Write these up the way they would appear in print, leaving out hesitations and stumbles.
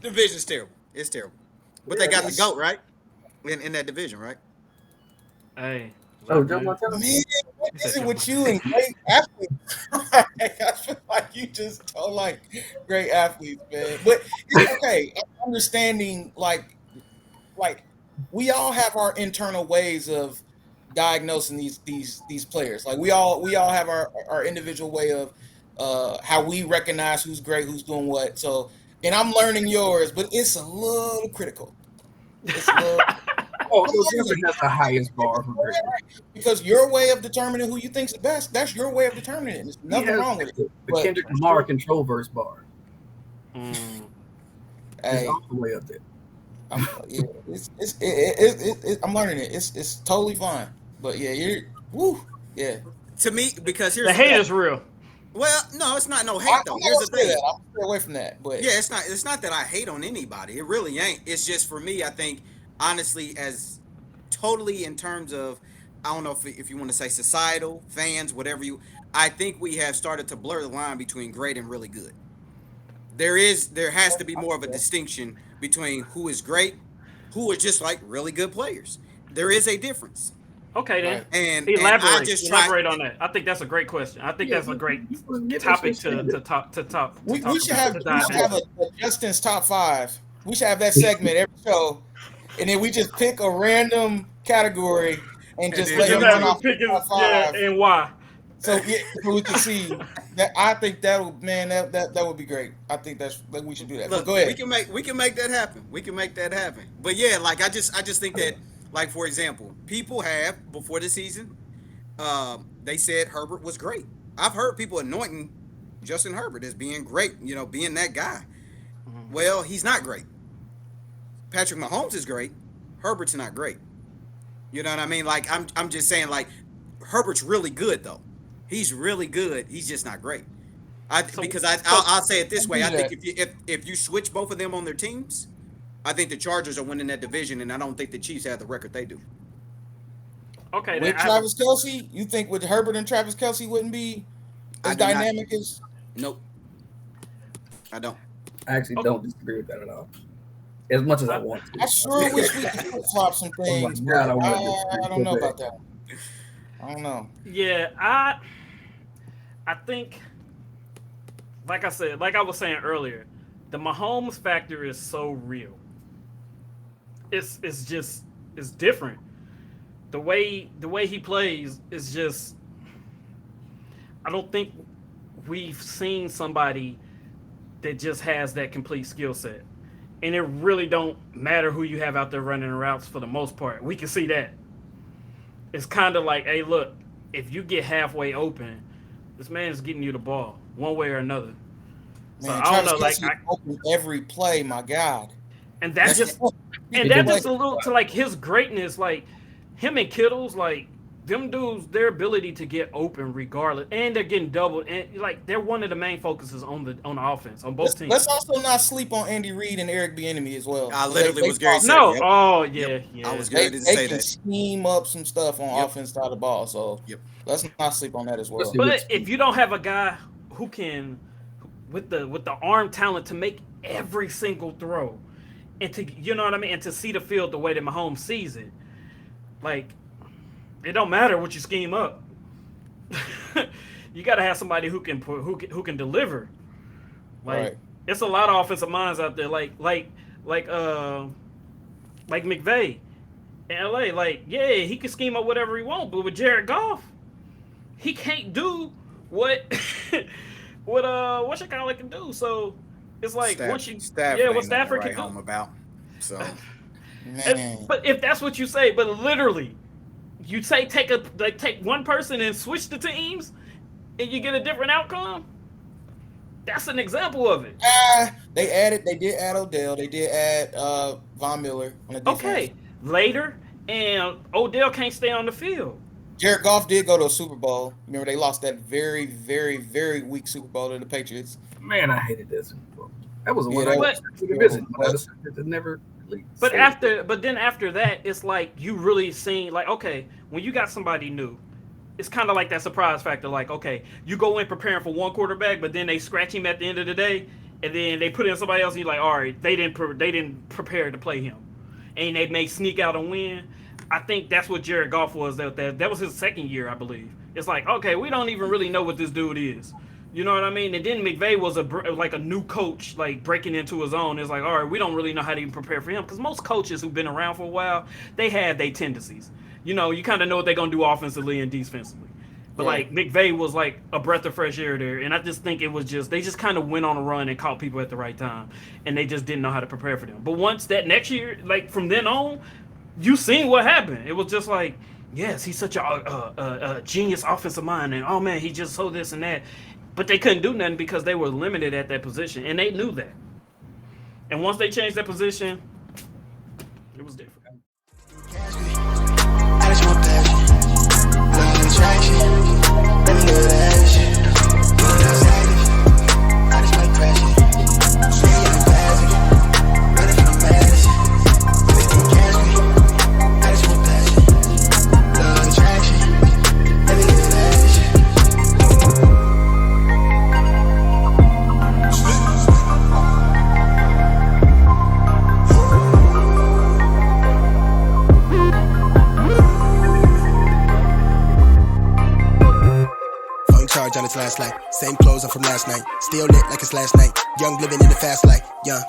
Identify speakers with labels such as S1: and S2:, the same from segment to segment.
S1: Division's terrible. It's terrible. But they got the GOAT, right? In that division, right?
S2: Hey,
S3: Oh,
S2: look,
S3: Joe
S2: man.
S3: Montana.
S4: Man, what
S2: He
S4: is
S2: said
S4: it
S2: Joe
S4: with
S2: Montana.
S4: you and great athletes? I feel like you just don't like great athletes, man. But it's okay. I'm understanding, like we all have our internal ways of diagnosing these players. Like we all have our individual way of how we recognize who's great, who's doing what. So, and I'm learning yours, but it's a little critical. It's a little.
S3: Oh,
S4: I'm
S3: so
S4: learning
S3: Jeffrey
S4: it.
S3: has the highest bar for greatness.
S4: Because your way of determining who you think's the best, that's your way of determining it. There's
S3: He
S4: nothing
S3: has
S4: wrong with it.
S3: the
S4: But
S3: Kendrick Lamar control verse bar.
S2: Mm.
S3: It's
S4: hey,
S3: all the way up there.
S4: yeah, I'm learning it. It's totally fine. But yeah, woo, yeah.
S1: To me, because
S2: The
S1: here's the
S2: hate
S1: thing.
S2: is real.
S1: Well, no, it's not no
S4: I'm
S1: hate though.
S4: not
S1: Here's
S4: gonna
S1: the
S4: say
S1: thing.
S4: that. I'm gonna stay away from that. But
S1: Yeah, it's not that I hate on anybody. It really ain't. It's just for me, I think honestly as totally in terms of I don't know if you want to say societal, fans, whatever you I think we have started to blur the line between great and really good. There has to be more of a distinction between who is great, who are just like really good players. There is a difference.
S2: Okay, then.
S4: right.
S1: And I
S2: Elaborate.
S1: just try
S2: Elaborate on that. I think that's a great question. I think
S3: Yeah,
S2: that's a great
S3: give us your
S2: topic to
S3: standard.
S2: to talk to talk to
S4: We
S2: talk
S4: should
S2: about
S4: have
S2: to
S4: we
S2: dive
S4: should have
S2: into.
S4: a Justin's top five. We should have that segment every show, and then we just pick a random category and
S1: and
S4: just
S1: then
S2: And
S4: let
S2: just
S1: jump
S4: him
S2: have
S4: run
S1: to
S2: him
S1: it.
S4: off his
S2: pick his
S4: top
S2: yeah
S4: five.
S2: and why.
S4: So yeah, so we can see that. I think that would man that would be great. I think that's like we should do that. But
S1: Look,
S4: go
S1: we
S4: ahead.
S1: can make that happen. We can make that happen. But yeah, like I just think that like for example, people have before the season, they said Herbert was great. I've heard people anointing Justin Herbert as being great, being that guy. Well, he's not great. Patrick Mahomes is great. Herbert's not great. You know what I mean? Like I'm just saying like Herbert's really good though. He's really good. He's just not great. I
S2: So
S1: because
S2: so
S1: I'll say it
S4: I
S1: this way.
S4: give
S1: I
S4: you
S1: think
S4: that.
S1: if you switch both of them on their teams, I think the Chargers are winning that division, and I don't think the Chiefs have the record they do.
S2: okay then
S4: With Travis Kelsey, you think with Herbert and Travis Kelsey wouldn't be
S1: I
S4: as
S1: do not.
S4: dynamic as?
S1: Nope, I don't.
S3: I actually
S2: okay,
S3: don't disagree with that at all. As much as I
S2: I,
S3: want
S4: I
S3: to.
S4: sure wish we could flip flop some
S3: Oh my
S4: things,
S3: god,
S4: but
S3: I want to disagree
S4: I don't
S3: so
S4: know
S3: bad.
S4: about that. I don't know.
S2: yeah I think like I said like I was saying earlier, the Mahomes factor is so real. It's just it's different. The way he plays is just I don't think we've seen somebody that just has that complete skill set. And it really don't matter who you have out there running routes for the most part. We can see that. It's kind of like, hey, look, if you get halfway open, this man is getting you the ball one way or another. So
S4: Man,
S2: I don't
S4: Travis
S2: know, like,
S4: Kelsey is open every play. My God,
S2: and that's
S4: that's
S2: just, and
S3: He
S2: that
S3: can
S4: play.
S2: just a little to like his greatness, like him and Kittle's, like them dudes, their ability to get open regardless, and they're getting doubled, and like they're one of the main focuses on the offense on both
S4: Let's
S2: teams.
S4: also not sleep on Andy Reid and Eric Bieniemy as well,
S1: I
S4: because
S1: literally
S4: they
S1: was going to
S4: talk.
S1: say,
S2: No,
S1: yep,
S2: oh
S1: yep.
S2: yeah,
S1: I
S2: yeah.
S1: was getting ready to
S4: They
S1: say
S4: can
S1: that.
S4: scheme up some stuff on
S1: Yep,
S4: offense side of the ball. So
S1: yep.
S4: let's not sleep on that as well.
S3: Especially with
S2: But if
S3: speed.
S2: you don't have a guy who can, with the arm talent to make every single throw, and to you know what I mean, and to see the field the way that Mahomes sees it, like it don't matter what you scheme up. You got to have somebody who can deliver. Like
S4: Right.
S2: it's a lot of offensive minds out there, like like McVay in LA. Like yeah, he can scheme up whatever he wants, but with Jared Goff, he can't do what what Chicago can do. So it's like once you yeah,
S1: Stafford
S2: what
S1: ain't nothing to
S2: Stafford can
S1: write
S2: do.
S1: home about. So
S4: Man.
S2: But if that's what you say, but literally, you say take one person and switch the teams, and you get a different outcome. That's an example of it.
S4: They did add Odell. They did add Von Miller on the defense.
S2: Okay, later, and Odell can't stay on the field.
S4: Jared Goff did go to a Super Bowl. Remember, they lost that very, very, very weak Super Bowl to the Patriots.
S3: Man, I hated that Super Bowl. That was the
S4: Yeah,
S3: one I
S4: that
S3: used
S4: was
S2: But
S3: to
S4: terrible.
S3: division, but I
S4: But
S3: decided to never really
S2: but
S3: say it.
S2: then after that, it's like you really seen like okay, when you got somebody new, it's kind of like that surprise factor. Like okay, you go in preparing for one quarterback, but then they scratch him at the end of the day, and then they put in somebody else, and you're like, all right, they didn't prepare to play him, and they may sneak out and win. I think that's what Jared Goff was. That was his second year, I believe. It's like, okay, we don't even really know what this dude is. You know what I mean? And then McVay was like a new coach, like breaking into his own. It's like, all right, we don't really know how to even prepare for him, because most coaches who've been around for a while, they have their tendencies. You know, you kind of know what they're gonna do offensively and defensively. But like McVay was like a breath of fresh air there, and I just think it was just they just kind of went on a run and caught people at the right time, and they just didn't know how to prepare for them. But once that next year, like from then on, you seen what happened. It was just like, yes, he's such a genius offensive mind, and oh man, he just so this and that. But they couldn't do nothing because they were limited at that position, and they knew that. And once they changed that position, it was different.
S5: I just want passion, love attraction, let me do that shit. Going outside, I just like crashing. Say I'm classic, running from madness. They can't catch me. I just want passion, love attraction, let me do that shit. Charge on its last light. Same clothes I'm from last night. Still lit like it's last night. Young living in the fast life. Young.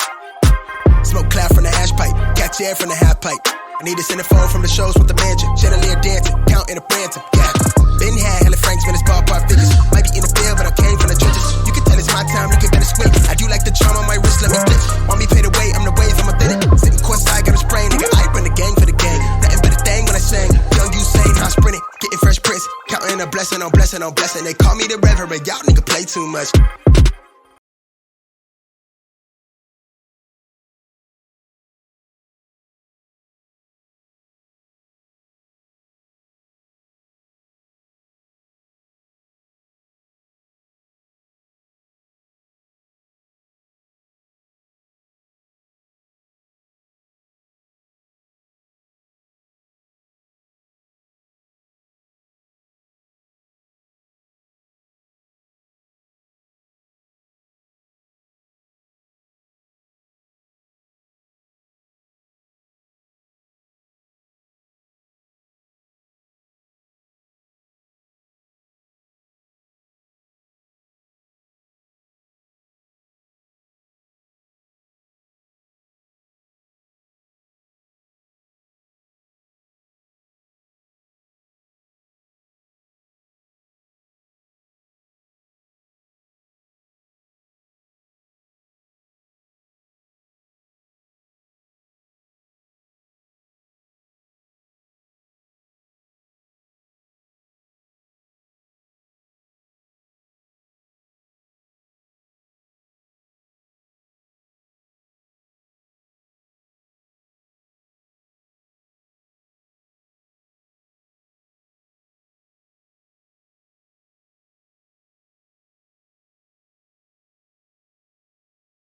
S5: Smoke cloud from the ash pipe. Catch air from the half pipe. I need a centerfold from the shows with the mansion. Chandelier dancing. Count in a Branton. Yeah. Been had hella Franks when it's ballpark figures. Might be in the field, but I came from the trenches. You can tell it's my time, you can better swing. I do like the charm on my wrist, let me flip. Want me pay the way, I'm the wave, I'm authentic. Sitting courtside, got a sprain. Nigga, I bring the gang for the gang. Nothing but a thing when I sing. Young Usain, I sprinting. Getting fresh prints. Counting a blessing on blessing on blessing. They call me the reverend, y'all nigga play too much.